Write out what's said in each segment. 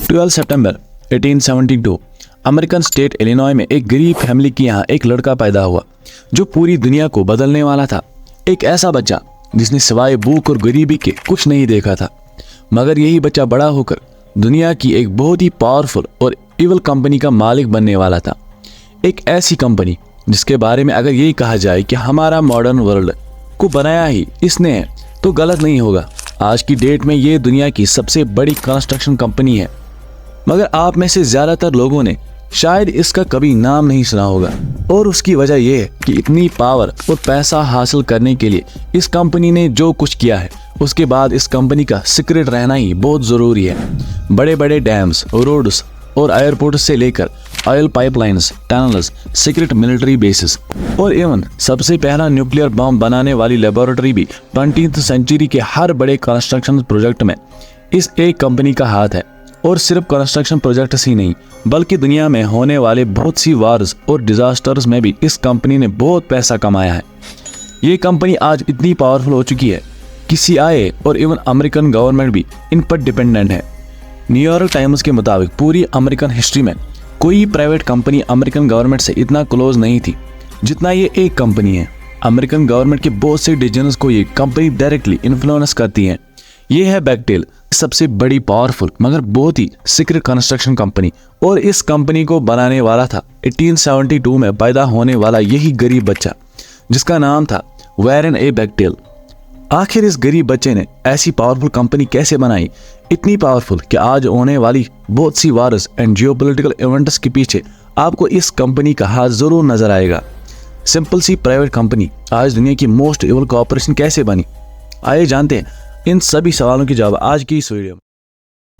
12 सितंबर 1872 American state Illinois में एक गरीब फैमिली के यहाँ एक लड़का पैदा हुआ जो पूरी दुनिया को बदलने वाला था। एक ऐसा बच्चा जिसने सिवाय भूख और गरीबी के कुछ नहीं देखा था, मगर यही बच्चा बड़ा होकर दुनिया की एक बहुत ही पावरफुल और इवल कंपनी का मालिक बनने वाला था। एक ऐसी कंपनी जिसके बारे में अगर यही कहा जाए कि हमारा मॉडर्न वर्ल्ड को बनाया ही इसने है तो गलत नहीं होगा। आज की डेट में ये दुनिया की सबसे बड़ी कंस्ट्रक्शन कंपनी है, मगर आप में से ज़्यादातर लोगों ने शायद इसका कभी नाम नहीं सुना होगा। और उसकी वजह यह है कि इतनी पावर और पैसा हासिल करने के लिए इस कंपनी ने जो कुछ किया है, उसके बाद इस कंपनी का सीक्रेट रहना ही बहुत ज़रूरी है। बड़े बड़े डैम्स, रोड्स और एयरपोर्ट से लेकर oil pipelines, tunnels, secret military bases और इवन सबसे पहला न्यूक्लियर बम बनाने वाली लेबोरेटरी भी 20th सेंचुरी के हर बड़े कंस्ट्रक्शन प्रोजेक्ट में इस एक कंपनी का हाथ है। और सिर्फ कंस्ट्रक्शन प्रोजेक्ट्स ही नहीं, बल्कि दुनिया में होने वाले बहुत सी वार्स और डिजास्टर्स में भी इस कंपनी ने बहुत पैसा कमाया है। ये कंपनी आज इतनी पावरफुल हो चुकी है कि CIA और इवन अमेरिकन गवर्नमेंट भी इन पर डिपेंडेंट है। न्यूयॉर्क टाइम्स के मुताबिक पूरी अमेरिकन हिस्ट्री में कोई प्राइवेट कंपनी अमेरिकन गवर्नमेंट से इतना क्लोज नहीं थी जितना ये एक कंपनी है। अमेरिकन गवर्नमेंट के बहुत से डिसीजंस को ये कंपनी डायरेक्टली इन्फ्लुएंस करती है। ये है बेक्टेल, सबसे बड़ी पावरफुल मगर बहुत ही सीक्रेट कंस्ट्रक्शन कंपनी। और इस कंपनी को बनाने वाला था 1872 में पैदा होने वाला यही गरीब बच्चा जिसका नाम था वॉरेन ए बेक्टेल। आखिर इस गरीब बच्चे ने ऐसी पावरफुल कंपनी कैसे बनाई, इतनी पावरफुल कि आज होने वाली बहुत सी वार्स एंड जियोपॉलिटिकल इवेंट्स के पीछे आपको इस कंपनी का हाथ जरूर नजर आएगा। सिंपल सी प्राइवेट कंपनी आज दुनिया की मोस्ट इवल कॉर्पोरेशन कैसे बनी, आइए जानते हैं इन सभी सवालों के जवाब आज की इस वीडियो में।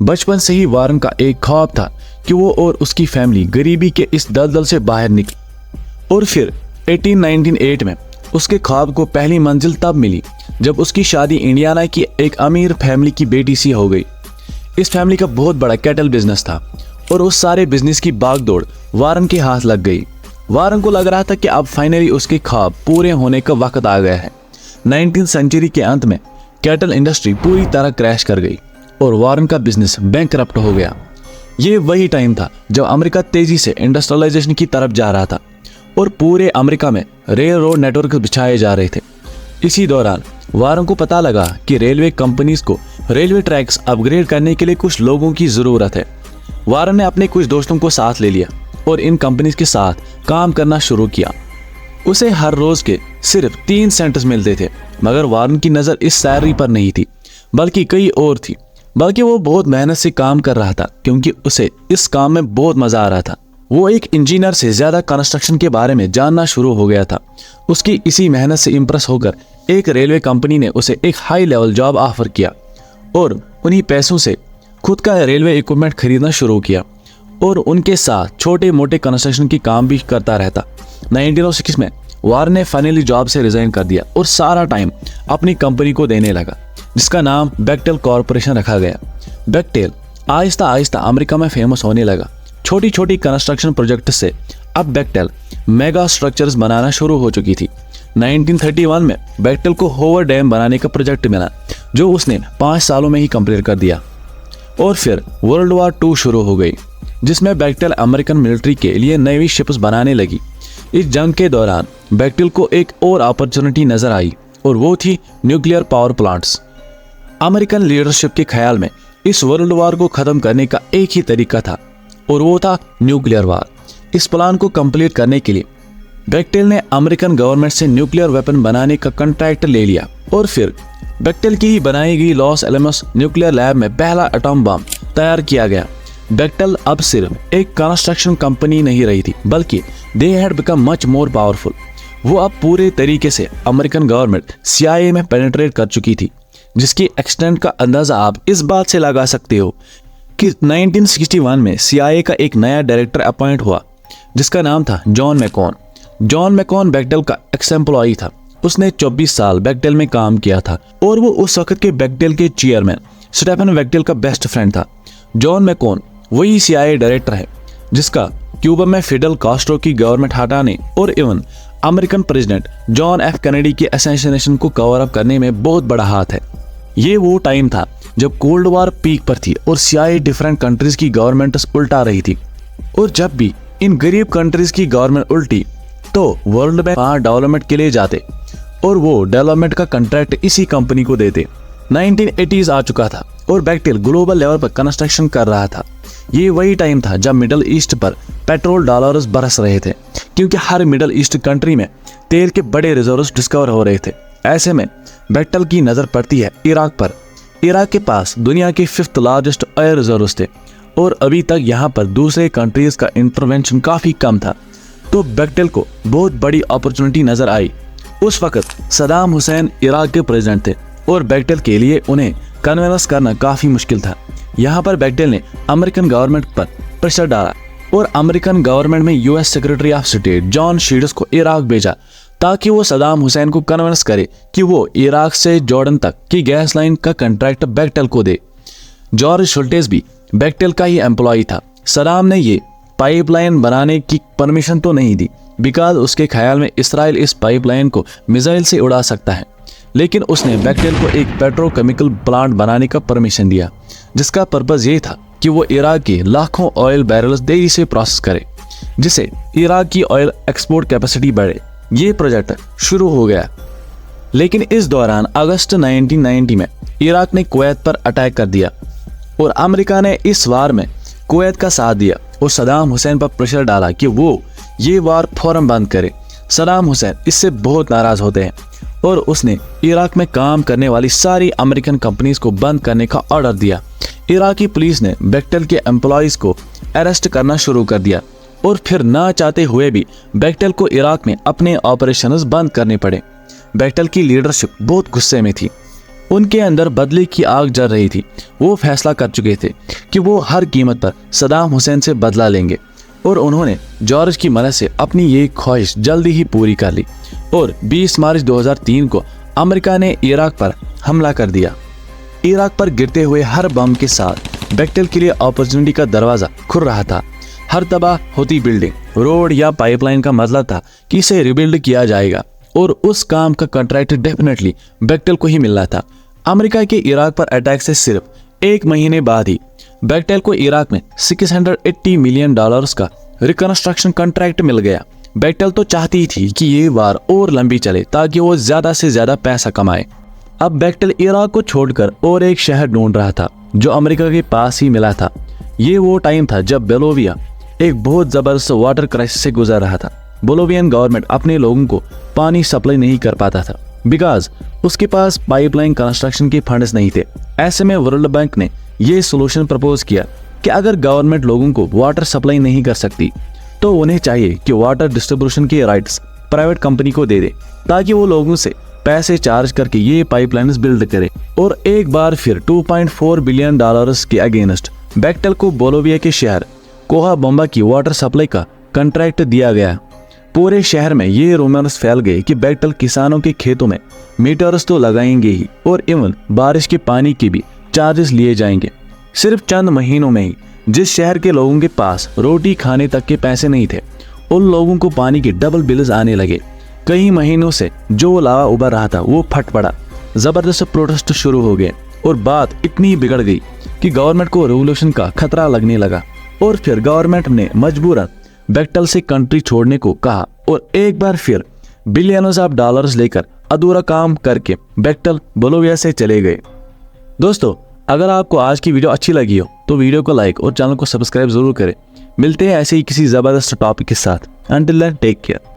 बचपन से ही वारन का एक ख्वाब था कि वो और उसकी फैमिली गरीबी के इस दलदल से बाहर निकले, और फिर 1898 में उसके ख्वाब को पहली मंजिल तब मिली जब उसकी शादी इंडियाना की एक अमीर फैमिली की बेटी से हो गई। इस फैमिली का बहुत बड़ा कैटल बिजनेस था और उस सारे बिजनेस की भागदौड़ वारन के हाथ लग गई। वारन को लग रहा था कि अब फाइनली उसके ख्वाब पूरे होने का वक्त आ गया है। 19th सेंचुरी के अंत में कैटल इंडस्ट्री पूरी तरह क्रैश कर गई और वारन का बिजनेस बैंकरप्ट हो गया। ये वही टाइम था जब अमेरिका तेजी से इंडस्ट्रियलाइजेशन की तरफ जा रहा था और पूरे अमेरिका में रेल रोड नेटवर्क बिछाए जा रहे थे। इसी दौरान वारन को पता लगा कि रेलवे कंपनीज को रेलवे ट्रैक्स अपग्रेड करने के लिए कुछ लोगों की जरूरत है। वारन ने अपने कुछ दोस्तों को साथ ले लिया और इन कंपनीज के साथ काम करना शुरू किया। उसे हर रोज के सिर्फ 3 सेंट्स मिलते थे, मगर वारन की नज़र इस सैलरी पर नहीं थी बल्कि कई और थी। बल्कि वो बहुत मेहनत से काम कर रहा था क्योंकि उसे इस काम में बहुत मजा आ रहा था। वो एक इंजीनियर से ज्यादा कंस्ट्रक्शन के बारे में जानना शुरू हो गया था। उसकी इसी मेहनत से इम्प्रेस होकर एक रेलवे कंपनी ने उसे एक हाई लेवल जॉब ऑफर किया और उन्हीं पैसों से खुद का रेलवे इक्विपमेंट खरीदना शुरू किया और उनके साथ छोटे मोटे कंस्ट्रक्शन की काम भी करता रहता। 1906 में वारन ने फाइनली जॉब से रिजाइन कर दिया और सारा टाइम अपनी कंपनी को देने लगा, जिसका नाम बेक्टेल कॉर्पोरेशन रखा गया। बेक्टेल आहिस्ता आहिस्ता अमेरिका में फेमस होने लगा। छोटी छोटी कंस्ट्रक्शन प्रोजेक्ट से अब बेक्टेल मेगा स्ट्रक्चर्स बनाना शुरू हो चुकी थी। 1931 में बेक्टेल को होवर डैम बनाने का प्रोजेक्ट मिला जो उसने 5 सालों में ही कंप्लीट कर दिया। और फिर वर्ल्ड वॉर 2 शुरू हो गई जिसमें बेक्टेल अमेरिकन मिलिट्री के लिए नई शिप्स बनाने लगी। इस जंग के दौरान बेक्टेल को एक और अपॉर्चुनिटी नजर आई और वो थी nuclear power plants. American leadership के ख्याल में इस वर्ल्ड वॉर को खत्म करने का एक ही तरीका था और वो था न्यूक्लियर वॉर। इस प्लान को कंप्लीट करने के लिए बेक्टेल ने अमेरिकन गवर्नमेंट से न्यूक्लियर वेपन बनाने का कॉन्ट्रैक्ट ले लिया और फिर बेक्टेल की ही बनाई गई लॉस एलमस न्यूक्लियर लैब में पहला एटॉम बम तैयार किया गया। बेक्टेल अब सिर्फ एक कंस्ट्रक्शन कंपनी नहीं रही थी बल्कि they had become much more powerful. वो अब पूरे तरीके से अमेरिकन गवर्नमेंट CIA में पेनिट्रेट कर चुकी थी, जिसकी एक्सटेंट का अंदाजा आप इस बात से लगा सकते हो कि 1961 में CIA का एक नया डायरेक्टर अपॉइंट हुआ जिसका नाम था जॉन मैकॉन। जॉन मैकॉन बेक्टेल का एक्स एम्प्लॉई था। उसने 24 साल बेक्टेल में काम किया था और वो उस वक्त के बेक्टेल के चेयरमैन स्टेफन बेक्टेल का बेस्ट फ्रेंड था। जॉन मैकॉन वही CIA डायरेक्टर है जिसका क्यूबा में फिडेल कास्ट्रो की गवर्नमेंट हटाने और even American president John F. Kennedy के असैसिनेशन को कवर अप करने में बहुत बड़ा हाथ है। ये वो टाइम था जब कोल्ड वॉर पीक पर थी और CIA डिफरेंट कंट्रीज की गवर्नमेंट्स उल्टा रही थी, और जब भी इन गरीब कंट्रीज की गवर्नमेंट उल्टी तो वर्ल्ड बैंक वहां डेवलपमेंट के लिए जाते और वो डेवलपमेंट का कॉन्ट्रैक्ट इसी कंपनी को देते। 1980s आ चुका था और बेक्टेल ग्लोबल लेवल पर कंस्ट्रक्शन कर रहा था। ये वही टाइम था जब मिडल ईस्ट पर पेट्रोल डॉलर्स बरस रहे थे, क्योंकि हर मिडल ईस्ट कंट्री में तेल के बड़े रिजर्व्स डिस्कवर हो रहे थे। ऐसे में बेक्टेल की नज़र पड़ती है इराक पर। इराक के पास दुनिया के 5th लार्जेस्ट ऑयल रिजर्व्स थे और अभी तक यहाँ पर दूसरे कंट्रीज का इंटरवेंशन काफ़ी कम था, तो बेक्टेल को बहुत बड़ी अपॉर्चुनिटी नज़र आई। उस वक्त सदाम हुसैन इराक के प्रेसिडेंट थे और बेक्टेल के लिए उन्हें कन्विंस करना काफ़ी मुश्किल था। यहाँ पर बेक्टेल ने अमेरिकन गवर्नमेंट पर प्रेशर डाला और अमेरिकन गवर्नमेंट में US secretary of state John shields को इराक भेजा ताकि वो सदाम हुसैन को कन्विंस करे कि वो इराक से जॉर्डन तक की गैस लाइन का कॉन्ट्रैक्ट बेक्टेल को दे। जॉर्ज शुल्टेस भी बेक्टेल का ही एम्प्लॉय था। सदाम ने ये पाइपलाइन बनाने की परमिशन तो नहीं दी, बिकॉज उसके ख्याल में इसराइल इस पाइपलाइन को मिसाइल से उड़ा सकता है, लेकिन उसने बेक्टेल को एक पेट्रोकेमिकल प्लांट बनाने का परमिशन दिया, जिसका पर्पस ये था कि वो इराक के लाखों ऑयल बैरल्स देरी से प्रोसेस करे, जिससे इराक की ऑयल एक्सपोर्ट कैपेसिटी बढ़े। ये प्रोजेक्ट शुरू हो गया, लेकिन इस दौरान अगस्त 1990 में इराक ने कुवैत पर अटैक कर दिया और अमेरिका ने इस वार में कुवैत का साथ दिया और सदाम हुसैन पर प्रेशर डाला कि वो ये वार फौरन बंद करे। सदाम हुसैन इससे बहुत नाराज होते हैं और उसने इराक में काम करने वाली सारी अमेरिकन कंपनीज को बंद करने का ऑर्डर दिया। इराकी पुलिस ने बेक्टेल के एम्प्लॉयज को अरेस्ट करना शुरू कर दिया और फिर ना चाहते हुए भी बेक्टेल को इराक में अपने ऑपरेशंस बंद करने पड़े। बेक्टेल की लीडरशिप बहुत गुस्से में थी, उनके अंदर बदले की आग जल रही थी। वो फैसला कर चुके थे कि वो हर कीमत पर सदाम हुसैन से बदला लेंगे और उन्होंने जॉर्ज की मदद से अपनी ये ख्वाहिश जल्दी ही पूरी कर ली और 20 मार्च 2003 को अमेरिका ने इराक पर हमला कर दिया। इराक पर गिरते हुए हर बम के साथ बेक्टेल के लिए अपॉर्चुनिटी का दरवाजा खुल रहा था। हर तबाह होती बिल्डिंग, रोड या पाइपलाइन का मतलब था कि इसे रिबिल्ड किया जाएगा और उस काम का कॉन्ट्रैक्ट डेफिनेटली बेक्टेल को ही मिलना था। अमेरिका के इराक पर अटैक से सिर्फ 1 महीने बाद ही बेक्टेल को इराक में $680 मिलियन का रिकंस्ट्रक्शन कॉन्ट्रैक्ट मिल गया। बेक्टेल तो चाहती थी कि ये वार और लंबी चले ताकि वो ज्यादा से ज्यादा पैसा कमाए। अब बेक्टेल इराक को छोड़कर और एक शहर ढूंढ रहा था जो अमेरिका के पास ही मिला था। ये वो टाइम था जब बोलिविया एक बहुत जबरदस्त वाटर क्राइसिस से गुजर रहा था। बोलिवियन गवर्नमेंट अपने लोगों को पानी सप्लाई नहीं कर पाता था बिकॉज उसके पास पाइपलाइन कंस्ट्रक्शन के फंड्स नहीं थे। ऐसे में वर्ल्ड बैंक ने ये सोल्यूशन प्रपोज किया कि अगर गवर्नमेंट लोगों को वाटर सप्लाई नहीं कर सकती तो उन्हें चाहिए कि वाटर डिस्ट्रीब्यूशन के राइट्स प्राइवेट कंपनी को दे दे ताकि वो लोगों से पैसे चार्ज करके ये पाइपलाइंस बिल्ड करे। और एक बार फिर $2.4 बिलियन के अगेंस्ट बेक्टेल को बोलिविया के शहर कोहाबोम्बा की वाटर सप्लाई का कॉन्ट्रैक्ट दिया गया। पूरे शहर में ये रूमर्स फैल गए कि बेक्टेल किसानों के खेतों में मीटर्स तो लगाएंगे ही और इवन बारिश के पानी के भी चार्जेस लिए जाएंगे। सिर्फ चंद महीनों में ही जिस शहर के लोगों के पास रोटी खाने तक के पैसे नहीं थे, उन लोगों को पानी के डबल बिल्स आने लगे। कई महीनों से जो लावा उबर रहा था वो फट पड़ा। जबरदस्त प्रोटेस्ट शुरू हो गए और बात इतनी बिगड़ गई कि गवर्नमेंट को रेवोल्यूशन का खतरा लगने लगा और फिर गवर्नमेंट ने मजबूरन बेक्टेल से कंट्री छोड़ने को कहा और एक बार फिर बिलियंस ऑफ डॉलर्स लेकर अधूरा काम करके बेक्टेल बोलिविया से चले गए। दोस्तों, अगर आपको आज की वीडियो अच्छी लगी हो तो वीडियो को लाइक और चैनल को सब्सक्राइब जरूर करें। मिलते हैं ऐसे ही किसी जबरदस्त टॉपिक के साथ। Until then take care.